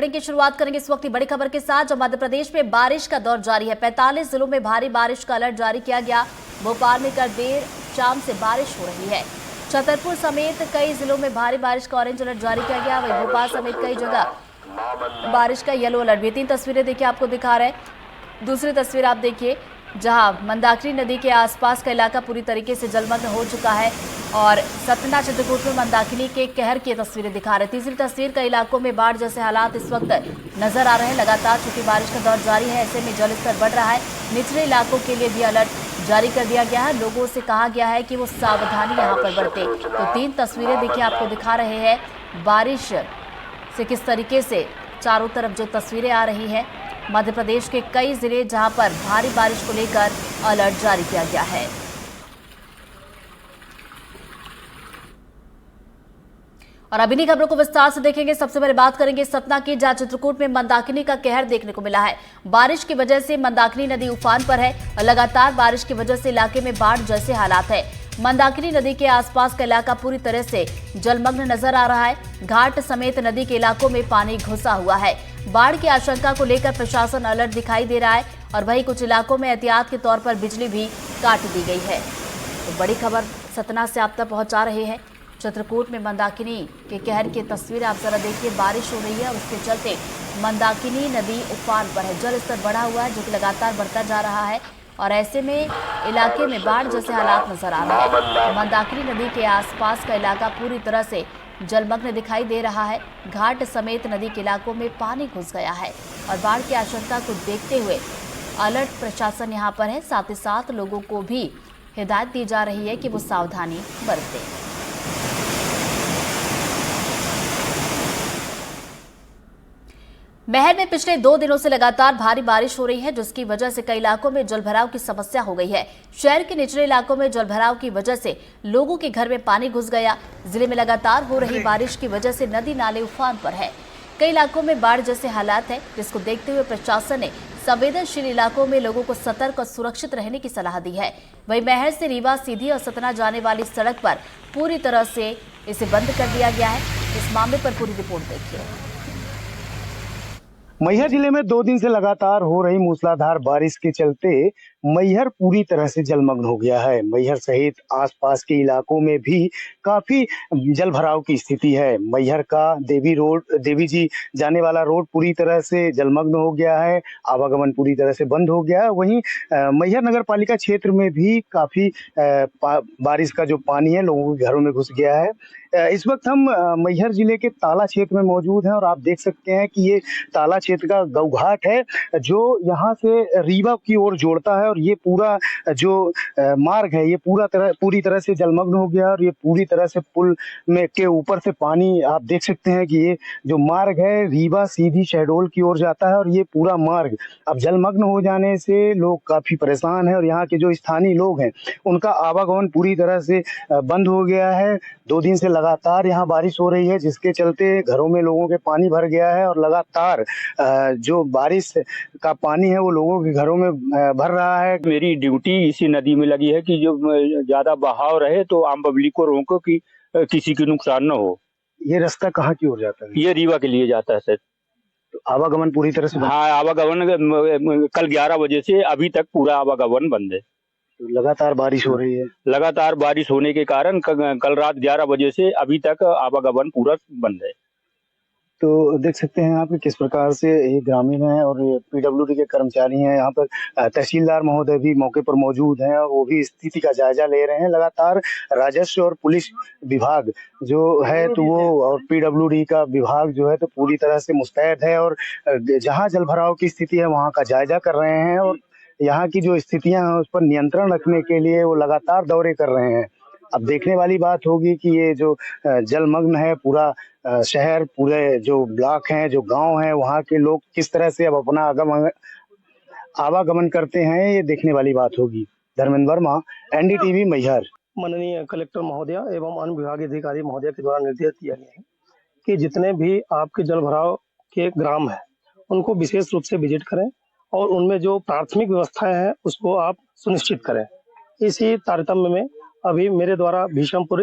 की शुरुआत करेंगे इस वक्त की बड़ी खबर के साथ। जो मध्य प्रदेश में बारिश का दौर जारी है। 45 जिलों में भारी बारिश का अलर्ट जारी किया गया। भोपाल में कल देर शाम से बारिश हो रही है। छतरपुर समेत कई जिलों में भारी बारिश का ऑरेंज अलर्ट जारी किया गया। वहीं भोपाल समेत कई जगह बारिश का येलो अलर्ट भी। 3 तस्वीरें देखिए आपको दिखा रहे हैं। दूसरी तस्वीर आप देखिए जहां मंदाकिनी नदी के आसपास का इलाका पूरी तरीके से जलमग्न हो चुका है और सतना चित्रकूट में मंदाकिनी के कहर की तस्वीरें दिखा रहे हैं। तीसरी तस्वीर कई इलाकों में बाढ़ जैसे हालात इस वक्त नजर आ रहे हैं। लगातार चूंकि बारिश का दौर जारी है, ऐसे में जलस्तर बढ़ रहा है। निचले इलाकों के लिए भी अलर्ट जारी कर दिया गया है। लोगों से कहा गया है कि वो सावधानी यहाँ पर बरते। तो 3 तस्वीरें देखिए आपको दिखा रहे हैं बारिश से किस तरीके से चारों तरफ जो तस्वीरें आ रही है। मध्य प्रदेश के कई जिले जहां पर भारी बारिश को लेकर अलर्ट जारी किया गया है। और अभी खबरों को विस्तार से देखेंगे। सबसे पहले बात करेंगे सतना की, जहां चित्रकूट में मंदाकिनी का कहर देखने को मिला है। बारिश की वजह से मंदाकिनी नदी उफान पर है और लगातार बारिश की वजह से इलाके में बाढ़ जैसे हालात है। मंदाकिनी नदी के आसपास का इलाका पूरी तरह से जलमग्न नजर आ रहा है। घाट समेत नदी के इलाकों में पानी घुसा हुआ है। बाढ़ की आशंका को लेकर प्रशासन अलर्ट दिखाई दे रहा है और वहीं कुछ इलाकों में एहतियात के तौर पर बिजली भी काट दी गई है। तो बड़ी खबर सतना से आप तक पहुंचा रहे हैं। चित्रकूट में मंदाकिनी के कहर की तस्वीर आप जरा देखिए। बारिश हो रही है और उसके चलते मंदाकिनी नदी उफान पर है। जल स्तर बढ़ा हुआ है जो कि लगातार बढ़ता जा रहा है और ऐसे में इलाके में बाढ़ जैसे हालात नजर आ रहे हैं। मंदाकिनी नदी के आसपास का इलाका पूरी तरह से जलमग्न दिखाई दे रहा है। घाट समेत नदी के इलाकों में पानी घुस गया है और बाढ़ की आशंका को देखते हुए अलर्ट प्रशासन यहां पर है। साथ ही साथ लोगों को भी हिदायत दी जा रही है कि वो सावधानी बरतें। महर में पिछले 2 दिनों से लगातार भारी बारिश हो रही है, जिसकी वजह से कई इलाकों में जलभराव की समस्या हो गई है। शहर के निचले इलाकों में जलभराव की वजह से लोगों के घर में पानी घुस गया। जिले में लगातार हो रही बारिश की वजह से नदी नाले उफान पर है। कई इलाकों में बाढ़ जैसे हालात है, जिसको देखते हुए प्रशासन ने संवेदनशील इलाकों में लोगों को सतर्क और सुरक्षित रहने की सलाह दी है। वहीं महर से रीवा सीधी और सतना जाने वाली सड़क पर पूरी तरह से इसे बंद कर दिया गया है। इस मामले पर पूरी रिपोर्ट देखिए। मैहर जिले में 2 दिन से लगातार हो रही मूसलाधार बारिश के चलते मैहर पूरी तरह से जलमग्न हो गया है। मैहर सहित आसपास के इलाकों में भी काफी जलभराव की स्थिति है। मैहर का देवी जी जाने वाला रोड पूरी तरह से जलमग्न हो गया है। आवागमन पूरी तरह से बंद हो गया है। वहीं मैहर नगर पालिका क्षेत्र में भी काफी बारिश का जो पानी है लोगों के घरों में घुस गया है। इस वक्त हम मैहर जिले के ताला क्षेत्र में मौजूद हैं और आप देख सकते हैं कि ये ताला क्षेत्र का गौघाट है जो यहाँ से रीवा की ओर जोड़ता है और ये पूरा जो मार्ग है ये पूरी तरह से जलमग्न हो गया और ये पूरी तरह से पुल में के ऊपर से पानी आप देख सकते हैं कि ये जो मार्ग है रीवा सीधी शहडोल की ओर जाता है और ये पूरा मार्ग अब जलमग्न हो जाने से लोग काफी परेशान हैं और यहाँ के जो स्थानीय लोग हैं उनका आवागमन पूरी तरह से बंद हो गया है। 2 दिन से लगातार यहाँ बारिश हो रही है जिसके चलते घरों में लोगों के पानी भर गया है और लगातार जो बारिश का पानी है वो लोगों के घरों में भर रहा है। मेरी ड्यूटी इसी नदी में लगी है कि जो ज्यादा बहाव रहे तो आम पब्लिक को रोको कि किसी की नुकसान न हो। ये रास्ता कहाँ की ओर जाता है? ये रीवा के लिए जाता है सर। तो आवागमन पूरी तरह से हाँ, आवागमन कल 11 बजे से अभी तक पूरा आवागमन बंद है। तो लगातार बारिश हो रही है। लगातार बारिश होने के कारण कल रात 11 बजे से अभी तक आवागमन पूरा बंद है। तो देख सकते हैं आप किस प्रकार से ये ग्रामीण है और पीडब्ल्यूडी के कर्मचारी हैं। यहाँ पर तहसीलदार महोदय भी मौके पर मौजूद हैं और वो भी स्थिति का जायजा ले रहे हैं। लगातार राजस्व और पुलिस विभाग जो है तो वो और पीडब्ल्यूडी का विभाग जो है तो पूरी तरह से मुस्तैद है और जहाँ जलभराव की स्थिति है वहाँ का जायजा कर रहे हैं और यहाँ की जो स्थितियां हैं उस पर नियंत्रण रखने के लिए वो लगातार दौरे कर रहे हैं। अब देखने वाली बात होगी कि ये जो जलमग्न है पूरा शहर, पूरे जो ब्लॉक हैं, जो गांव हैं, वहाँ के लोग किस तरह से अब अपना आवागमन करते हैं, ये देखने वाली बात होगी। धर्मेंद्र वर्मा, एनडीटीवी मैहर। माननीय कलेक्टर महोदय एवं अन्य विभागीय अधिकारी महोदय के द्वारा निर्देश दिया गया है कि जितने भी आपके जल भराव के ग्राम हैं उनको विशेष रूप से विजिट करें और उनमें जो प्राथमिक व्यवस्थाएं हैं उसको आप सुनिश्चित करें। इसी तारतम्य में अभी मेरे द्वारा भीषमपुर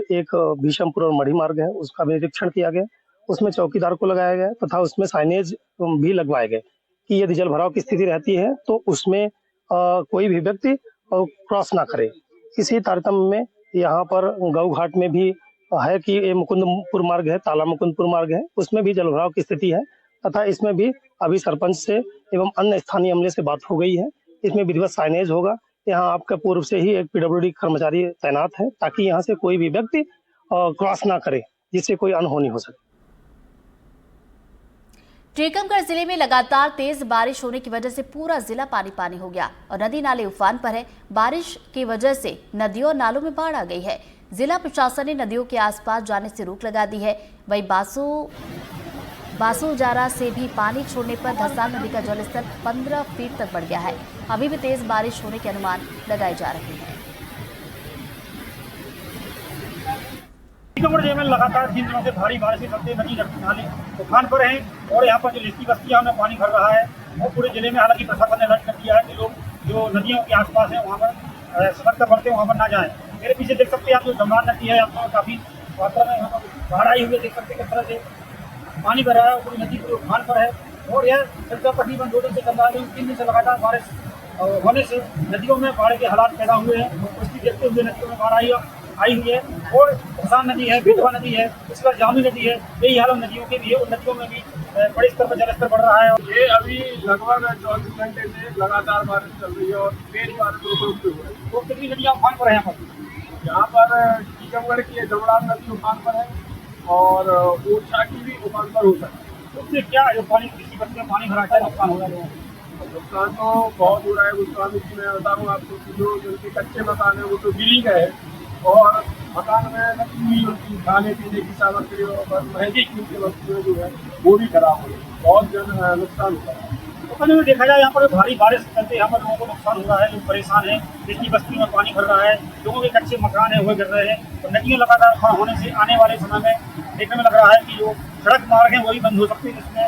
और मढ़ी मार्ग है उसका भी निरीक्षण किया गया उसमें चौकीदार को लगाया गया तथा उसमें साइनेज भी लगवाए गए कि यदि जल भराव की स्थिति रहती है तो उसमें कोई भी व्यक्ति क्रॉस ना करे। इसी तारतम्य में यहाँ पर गऊ घाट में भी है कि ये मुकुंदपुर मार्ग है, ताला मुकुंदपुर मार्ग है, उसमें भी जल भराव की स्थिति है तथा इसमें भी अभी सरपंच से एवं अन्य स्थानीय अमले से बात हो गई है। इसमें विधिवत साइनेज होगा। यहाँ आपका पूर्व से ही एक पीडब्ल्यूडी कर्मचारी तैनात है ताकि यहाँ से कोई भी व्यक्ति क्रॉस ना करे, जिससे कोई अनहोनी हो सके। टीकमगढ़ जिले में लगातार तेज बारिश होने की वजह से पूरा जिला पानी पानी हो गया और नदी नाले उफान पर है। बारिश की वजह से नदियों और नालों में बाढ़ आ गई है। जिला प्रशासन ने नदियों के आसपास जाने से रोक लगा दी है। वहीं बासूजारा से भी पानी छोड़ने पर धसान नदी का जलस्तर 15 फीट तक बढ़ गया है। अभी भी तेज बारिश होने के अनुमान लगाए जा रहे हैं। टीकमगढ़ जिले में लगातार 3 दिनों से भारी बारिश के चलते नदी नाले उफान पर हैं और यहाँ पर जो लिस्टी बस्तियाँ में पानी भर रहा है और पूरे जिले में हालांकि प्रशासन ने अलर्ट कर दिया है कि लोग जो नदियों के आसपास हैं वहाँ पर सतर्कता बरतें, वहाँ पर ना जाएं। मेरे पीछे देख सकते हैं आप जो जमनान नदी है, आपको काफी मात्रा में यहाँ पर बाढ़ आई हुई है। देख सकते हैं किस तरह से पानी भर रहा है, पूरी नदी पूरे उफान पर है और यह सिलसिला तकरीबन 2 दिन से चल रहा है। 3 दिन से लगातार बारिश होने से नदियों में बाढ़ के हालात पैदा हुए हैं। उसकी देखते हुए नदियों में बाढ़ आई हुई है और धसान नदी है, बेतवा नदी है, इस पर जामुनी नदी है, यही हाल नदियों के भी है। उन नदियों में भी बड़े स्तर पर जलस्तर बढ़ रहा है। ये अभी लगभग 24 घंटे से लगातार बारिश चल रही है और तेज बारिश रुक हुई है। तो कितनी नदियाँ उफान पर है यहाँ पर टीकमगढ़ की जमनान नदी उफान पर है और ओरछा की भी उफान पर हो सकती है। उससे क्या जो पानी किसी बच्चे में पानी भरा है नुकसान हो रहा है? नुकसान तो बहुत हो रहा है। नुकसान मैं बताऊँ आपको कि जो जिनके कच्चे मकान है वो तो गिर ही गए और मकान में लगी हुई उनकी खाने पीने की सामग्री और महंगी कीमती वस्तुएं जो है वो भी खराब हो रही है। बहुत नुकसान हो रहा है। तो कभी भी देखा जाए यहाँ पर भारी बारिश के चलते यहाँ पर लोगों को नुकसान हो रहा है, लोग परेशान हैं। जिसकी बस्ती में पानी भर रहा है, लोगों के कच्चे मकान है वो गिर रहे हैं। तो नदियाँ लगातार उफान होने से आने वाले समय में देखने में लग रहा है कि जो सड़क मार्ग है वही बंद हो सकते हैं, जिसमें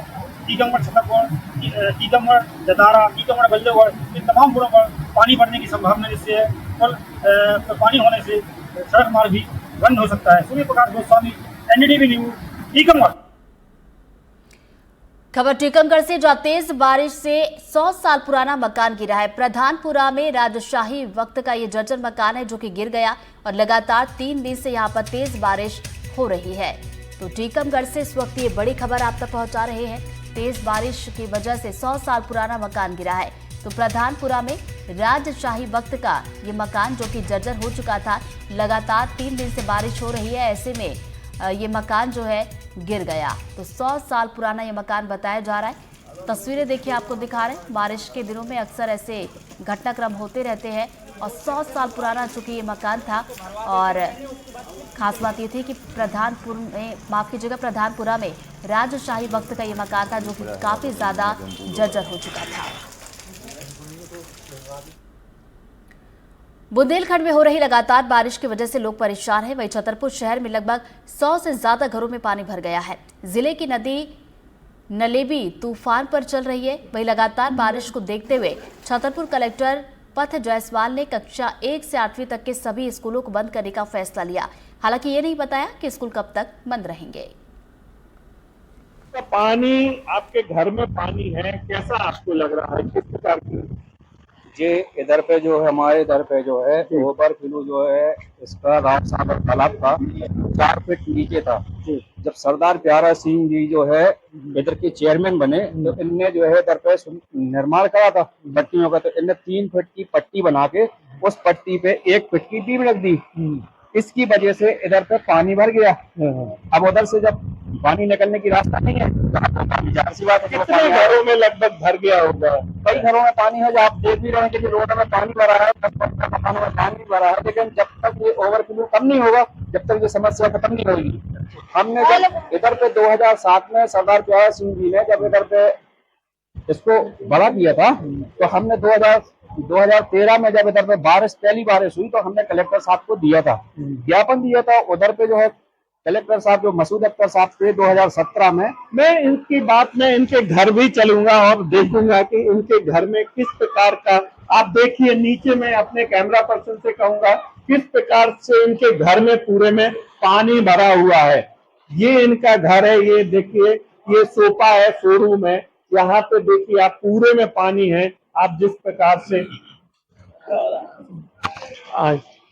टीकमगढ़, छतरपुर, टीकमगढ़, जतारा, टीकमगढ़, बल्देवगढ़ इन तमाम पुलों पर पानी बढ़ने की संभावना, जिससे और पानी होने से सड़क मार्ग भी बंद हो सकता है। Surya Prakash Goswami, NDTV news, Tikamgarh. खबर टीकमगढ़ से, जहां तेज बारिश से 100 साल पुराना मकान गिरा है। प्रधानपुरा में राजशाही वक्त का ये जर्जर मकान है जो कि गिर गया और लगातार 3 दिन से यहां पर तेज बारिश हो रही है। तो टीकमगढ़ से इस वक्त ये बड़ी खबर आप तक पहुंचा रहे हैं। तेज बारिश की वजह से 100 साल पुराना मकान गिरा है। तो प्रधानपुरा में राजशाही वक्त का ये मकान जो कि जर्जर हो चुका था, लगातार 3 दिन से बारिश हो रही है, ऐसे में ये मकान जो है गिर गया। तो 100 साल पुराना ये मकान बताया जा रहा है। तस्वीरें देखिए आपको दिखा रहे हैं। बारिश के दिनों में अक्सर ऐसे घटनाक्रम होते रहते हैं और 100 साल पुराना चूंकि ये मकान था और खास बात ये थी कि प्रधानपुरा में राजशाही वक्त का ये मकान था जो कि काफी ज्यादा जर्जर हो चुका था। बुंदेलखंड में हो रही लगातार बारिश की वजह से लोग परेशान हैं। वहीं छतरपुर शहर में लगभग 100 से ज्यादा घरों में पानी भर गया है। जिले की नदी नलेबी तूफान पर चल रही है। वहीं लगातार बारिश को देखते हुए छतरपुर कलेक्टर पथ जायसवाल ने कक्षा 1 से 8वीं तक के सभी स्कूलों को बंद करने का फैसला लिया। हालांकि ये नहीं बताया कि स्कूल कब तक बंद रहेंगे। पानी आपके घर में पानी है, कैसा आपको लग रहा है, किस प्रकार की? ये इधर पे जो है, हमारे इधर पे जो है ओवर फ्लो जो है इसका राम सागर तालाब का 4 फीट नीचे था। जब सरदार प्यारा सिंह जी जो है इधर के चेयरमैन बने तो इनने जो है इधर पे निर्माण करा था पट्टियों का। तो इनने 3 फीट की पट्टी बना के उस पट्टी पे 1 फीट की डीप रख दी। इसकी वजह से इधर पे पानी भर गया। अब उधर से जब पानी निकलने की रास्ता नहीं है, सी बात है। कितने घरों में लगभग भर गया होगा? कई घरों में पानी है, जो आप देख भी रहे हैं कि रोड में पानी भरा है, मकानों में पानी भरा है। लेकिन जब तक ये ओवरफ्लो कम नहीं होगा, जब तक ये समस्या खत्म नहीं होगी। हमने जब इधर पे 2007 में सरदार प्यारा सिंह जी ने जब इधर पे इसको बड़ा किया था, तो हमने 2013 में जब इधर पे पहली बारिश हुई तो हमने कलेक्टर साहब को दिया था, ज्ञापन दिया था। उधर पे जो है कलेक्टर साहब जो मसूद अख्तर साहब थे 2017 में। मैं इनकी बात में इनके घर भी चलूंगा और देखूंगा कि इनके घर में किस प्रकार का, आप देखिए नीचे में अपने कैमरा पर्सन से कहूंगा किस प्रकार से इनके घर में पूरे में पानी भरा हुआ है। ये इनका घर है। ये देखिए, ये सोफा है, शोरूम है। यहाँ पे देखिए आप, पूरे में पानी है। आप जिस प्रकार से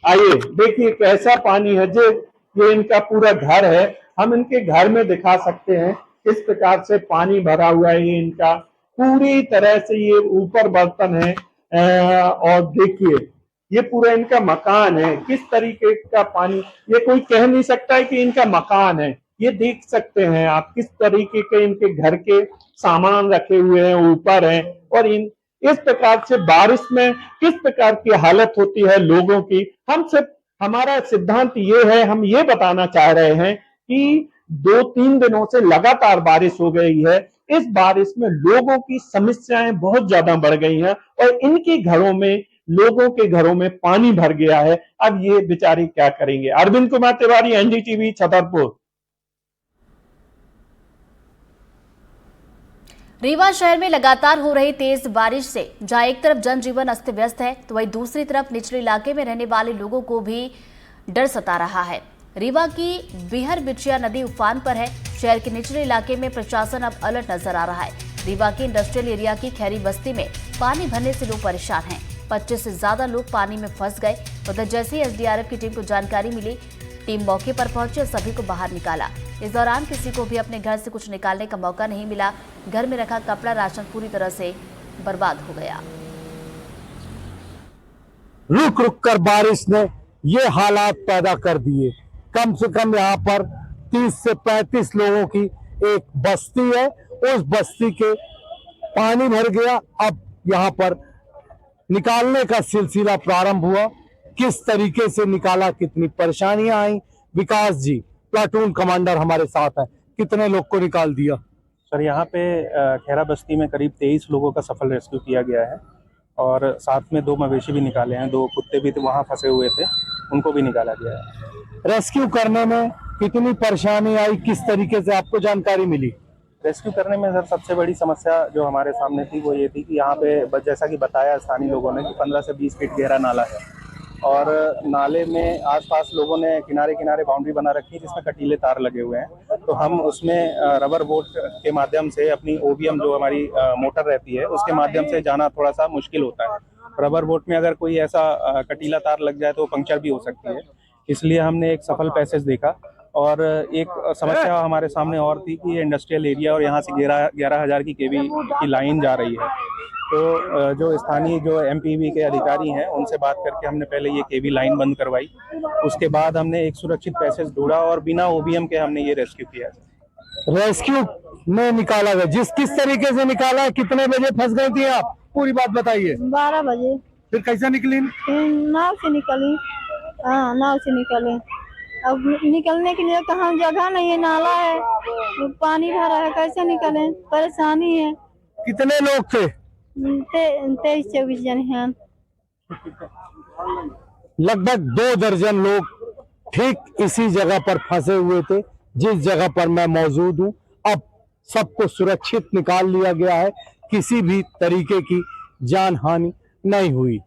आइए देखिए कैसा पानी है। ये इनका पूरा घर है। हम इनके घर में दिखा सकते हैं इस प्रकार से पानी भरा हुआ है। ये इनका पूरी तरह से, ये ऊपर बर्तन है और देखिए ये पूरा इनका मकान है। किस तरीके का पानी, ये कोई कह नहीं सकता है कि इनका मकान है। ये देख सकते हैं आप किस तरीके के इनके घर के सामान रखे हुए हैं, ऊपर हैं। और इस प्रकार से बारिश में किस प्रकार की हालत होती है लोगों की। हमारा सिद्धांत ये है, हम ये बताना चाह रहे हैं कि 2-3 दिनों से लगातार बारिश हो गई है। इस बारिश में लोगों की समस्याएं बहुत ज्यादा बढ़ गई हैं और लोगों के घरों में पानी भर गया है। अब ये बेचारे क्या करेंगे। अरविंद कुमार तिवारी, एनडीटीवी, छतरपुर। रीवा शहर में लगातार हो रही तेज बारिश से जहां एक तरफ जनजीवन अस्त व्यस्त है तो वहीं दूसरी तरफ निचले इलाके में रहने वाले लोगों को भी डर सता रहा है। रीवा की बिहर बिछिया नदी उफान पर है। शहर के निचले इलाके में प्रशासन अब अलर्ट नजर आ रहा है। रीवा के इंडस्ट्रियल एरिया की खैरी बस्ती में पानी भरने से लोग परेशान हैं। 25 से ज्यादा लोग पानी में फंस गए। उधर जैसे ही एसडीआरएफ की टीम को जानकारी मिली, टीम मौके पर पहुंची और सभी को बाहर निकाला। इस दौरान किसी को भी अपने घर से कुछ निकालने का मौका नहीं मिला। घर में रखा कपड़ा, राशन पूरी तरह से बर्बाद हो गया। रुक रुक कर बारिश ने ये हालात पैदा कर दिए। कम से कम यहाँ पर 30 से 35 लोगों की एक बस्ती है। उस बस्ती के पानी भर गया। अब यहाँ पर निकालने का सिलसिला प्रारंभ हुआ। किस तरीके से निकाला, कितनी परेशानियां आई। विकास जी, प्लाटून कमांडर हमारे साथ है, कितने लोग को निकाल दिया? सर, यहाँ पे खैरा बस्ती में करीब 23 लोगों का सफल रेस्क्यू किया गया है और साथ में 2 मवेशी भी निकाले हैं। 2 कुत्ते भी वहाँ फंसे हुए थे, उनको भी निकाला गया है। रेस्क्यू करने में कितनी परेशानी आई, किस तरीके से आपको जानकारी मिली? रेस्क्यू करने में सर सबसे बड़ी समस्या जो हमारे सामने थी वो ये थी कि यहाँ पे जैसा कि बताया स्थानीय लोगों ने कि 15 से 20 फीट गहरा नाला है और नाले में आसपास लोगों ने किनारे किनारे बाउंड्री बना रखी है जिसमें कटीले तार लगे हुए हैं। तो हम उसमें रबर बोट के माध्यम से, अपनी ओबीएम जो हमारी मोटर रहती है उसके माध्यम से जाना थोड़ा सा मुश्किल होता है। रबर बोट में अगर कोई ऐसा कटीला तार लग जाए तो पंक्चर भी हो सकती है। इसलिए हमने एक सफल पैसेज देखा। और एक समस्या हमारे सामने और थी कि इंडस्ट्रियल एरिया और यहाँ से 11,000 की केवी की लाइन जा रही है। तो जो स्थानीय जो एमपीवी के अधिकारी हैं उनसे बात करके हमने पहले ये केवी लाइन बंद करवाई। उसके बाद हमने एक सुरक्षित पैसेज ढूंढा और बिना ओबीएम के हमने ये रेस्क्यू किया। रेस्क्यू में निकाला गया, किस तरीके से निकाला है? कितने बजे फंस गई थी आप, पूरी बात बताइए। 12 बजे। फिर कैसे निकली? नाव से निकली। हाँ, नाव से निकले। अब निकलने के लिए कहाँ जगह नहीं है, नाला है, पानी भरा है, कैसे निकले, परेशानी है। कितने लोग थे? 23-24 जन हैं। लगभग 2 दर्जन लोग ठीक इसी जगह पर फंसे हुए थे जिस जगह पर मैं मौजूद हूँ। अब सबको सुरक्षित निकाल लिया गया है। किसी भी तरीके की जान हानि नहीं हुई।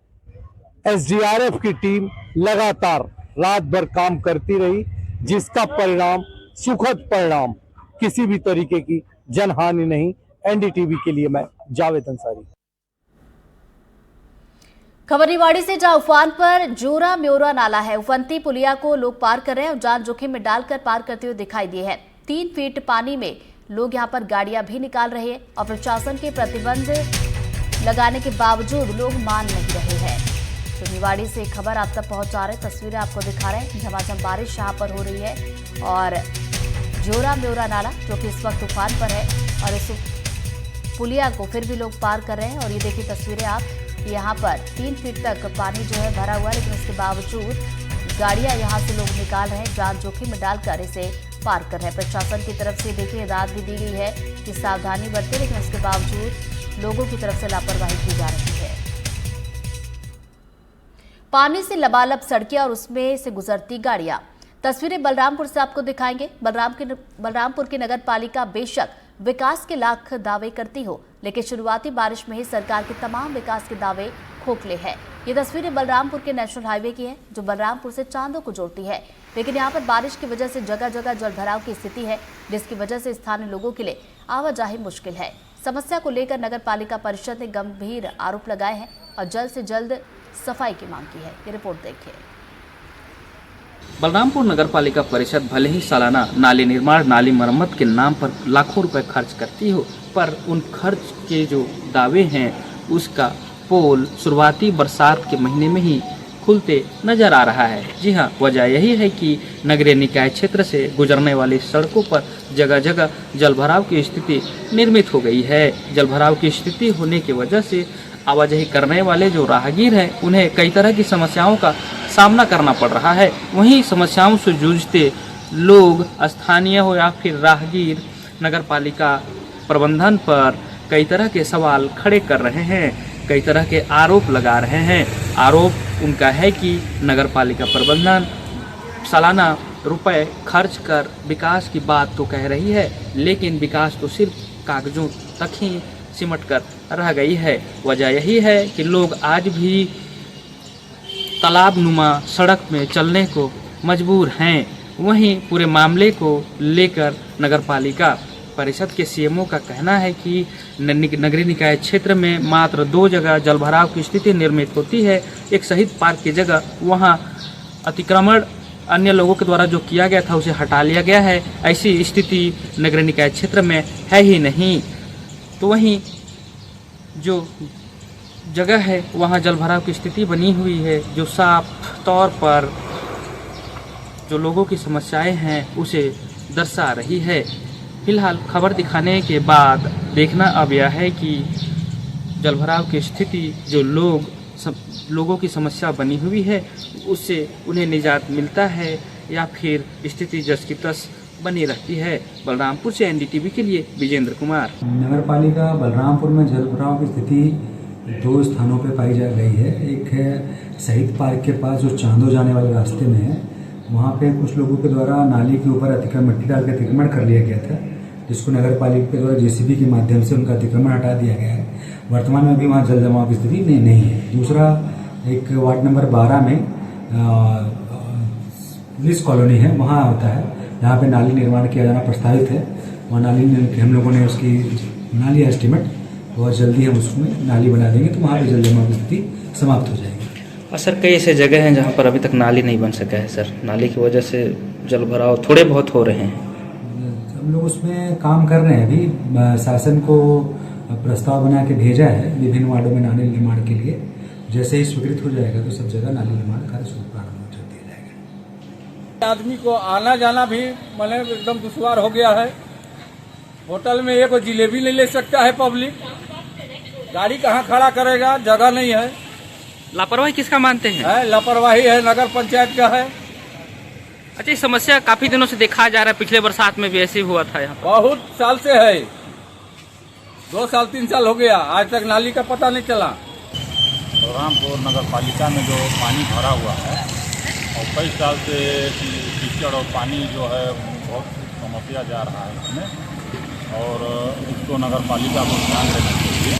एसडीआरएफ की टीम लगातार रात भर काम करती रही, जिसका परिणाम सुखद परिणाम, किसी भी तरीके की जनहानि नहीं। एनडीटीवी के लिए मैं जावेद अंसारी। खबर निवाड़ी से, जहां उफान पर जोरा म्योरा नाला है। उफनती पुलिया को लोग पार कर रहे हैं और जान जोखिम में डालकर पार करते हुए दिखाई दिए हैं। 3 फीट पानी में लोग यहां पर गाड़ियां भी निकाल रहे हैं और प्रशासन के प्रतिबंध लगाने के बावजूद लोग मान नहीं रहे हैं। तो निवाड़ी से खबर आप तक पहुंचा रहे, तस्वीरें आपको दिखा रहे हैं। झमाझम बारिश यहां पर हो रही है और जोरा म्योरा नाला जो कि इस वक्त उफान पर है और इस पुलिया को फिर भी लोग पार कर रहे हैं। और ये देखिए तस्वीरें आप, यहाँ पर 3 फीट तक पानी जो है भरा हुआ है, लेकिन उसके बावजूद गाड़ियां यहाँ से लोग निकाल रहे हैं, जान जोखिम में डालकर इसे पार कर रहे हैं। प्रशासन की तरफ से देखिए हिदायत भी दी गई है कि सावधानी बरतें, लेकिन उसके बावजूद लोगों की तरफ से लापरवाही की जा रही है। पानी से लबालब सड़कें और उसमें से गुजरती गाड़ियां। तस्वीरें बलरामपुर से आपको दिखाएंगे। बलरामपुर की नगर पालिका बेशक विकास के लाख दावे करती हो, लेकिन शुरुआती बारिश में ही सरकार के तमाम विकास के दावे खोखले हैं। ये तस्वीरें बलरामपुर के नेशनल हाईवे की है, जो बलरामपुर से चांदो को जोड़ती है। लेकिन यहाँ पर बारिश की वजह से जगह जगह जलभराव की स्थिति है, जिसकी वजह से स्थानीय लोगों के लिए आवाजाही मुश्किल है। समस्या को लेकर नगर पालिका परिषद ने गंभीर आरोप लगाए हैं और जल्द से जल्द सफाई की मांग की है। ये रिपोर्ट देखिए। बलरामपुर नगर पालिका परिषद भले ही सालाना नाली निर्माण, नाली मरम्मत के नाम पर लाखों रुपए खर्च करती हो, पर उन खर्च के जो दावे हैं उसका पोल शुरुआती बरसात के महीने में ही खुलते नजर आ रहा है। जी हाँ, वजह यही है कि नगरीय निकाय क्षेत्र से गुजरने वाली सड़कों पर जगह जगह जलभराव की स्थिति निर्मित हो गई है। जलभराव की स्थिति होने की वजह से आवाजाही करने वाले जो राहगीर हैं उन्हें कई तरह की समस्याओं का सामना करना पड़ रहा है। वहीं समस्याओं से जूझते लोग, स्थानीय हो या फिर राहगीर, नगर पालिका प्रबंधन पर कई तरह के सवाल खड़े कर रहे हैं, कई तरह के आरोप लगा रहे हैं। आरोप उनका है कि नगर पालिका प्रबंधन सालाना रुपए खर्च कर विकास की बात तो कह रही है, लेकिन विकास तो सिर्फ कागजों तक ही सिमट कर रह गई है। वजह यही है कि लोग आज भी तालाब नुमा सड़क में चलने को मजबूर हैं। वहीं पूरे मामले को लेकर नगर पालिका परिषद के सीएमओ का कहना है कि नगरीय निकाय क्षेत्र में मात्र 2 जगह जलभराव की स्थिति निर्मित होती है। एक शहीद पार्क की जगह, वहां अतिक्रमण अन्य लोगों के द्वारा जो किया गया था उसे हटा लिया गया है। ऐसी स्थिति नगरीय निकाय क्षेत्र में है ही नहीं। तो वहीं जो जगह है वहां जलभराव की स्थिति बनी हुई है, जो साफ तौर पर जो लोगों की समस्याएं हैं उसे दर्शा रही है। फिलहाल खबर दिखाने के बाद देखना अब यह है कि जलभराव की स्थिति जो लोगों की समस्या बनी हुई है उससे उन्हें निजात मिलता है या फिर स्थिति जस की तस बनी रहती है। बलरामपुर से एनडीटीवी के लिए विजेंद्र कुमार। नगर पालिका बलरामपुर में जलभराव की स्थिति 2 स्थानों पर पाई जा रही है। एक है शहीद पार्क के पास जो चांदो जाने वाले रास्ते में है, वहाँ पे कुछ लोगों के द्वारा नाली के ऊपर मिट्टी डाल के अतिक्रमण कर लिया गया था, जिसको नगर पालिका के द्वारा जेसीबी के माध्यम से उनका अतिक्रमण हटा दिया गया है। वर्तमान में भी वहाँ जल जमाव की स्थिति नहीं है। दूसरा, एक वार्ड नंबर 12 में पुलिस कॉलोनी है, वहाँ होता है जहाँ पे नाली निर्माण किया जाना प्रस्तावित है। वहाँ नाली हम लोगों ने उसकी बना लिया एस्टीमेट, बहुत जल्दी हम उसमें नाली बना देंगे तो वहाँ पर जल जमाव की स्थिति समाप्त हो जाएगी। और सर, कई ऐसे जगह हैं जहाँ पर अभी तक नाली नहीं बन सका है सर, नाली की वजह से जलभराव थोड़े बहुत हो रहे हैं। हम लोग उसमें काम कर रहे हैं। अभी शासन को प्रस्ताव बना के भेजा है विभिन्न वार्डों में नाली निर्माण के लिए। जैसे ही स्वीकृत हो जाएगा तो सब जगह नाली निर्माण कार्य प्रारंभ कर दिया जाएगा। आदमी को आना जाना भी मतलब एकदम दुश्वार हो गया है। होटल में एक जिलेबी नहीं ले सकता है पब्लिक, गाड़ी कहाँ खड़ा करेगा, जगह नहीं है। लापरवाही किसका मानते हैं? लापरवाही है नगर पंचायत का है। अच्छा, ये समस्या काफी दिनों से देखा जा रहा है, पिछले बरसात में भी ऐसे ही हुआ था यहाँ। बहुत साल से है, 2 साल 3 साल हो गया, आज तक नाली का पता नहीं चला। बलरामपुर नगर पालिका में जो पानी भरा हुआ है और कई साल से कीचड़ और पानी जो है बहुत समस्या जा रहा है इसमें, और इसको नगर पालिका को ध्यान देना चाहिए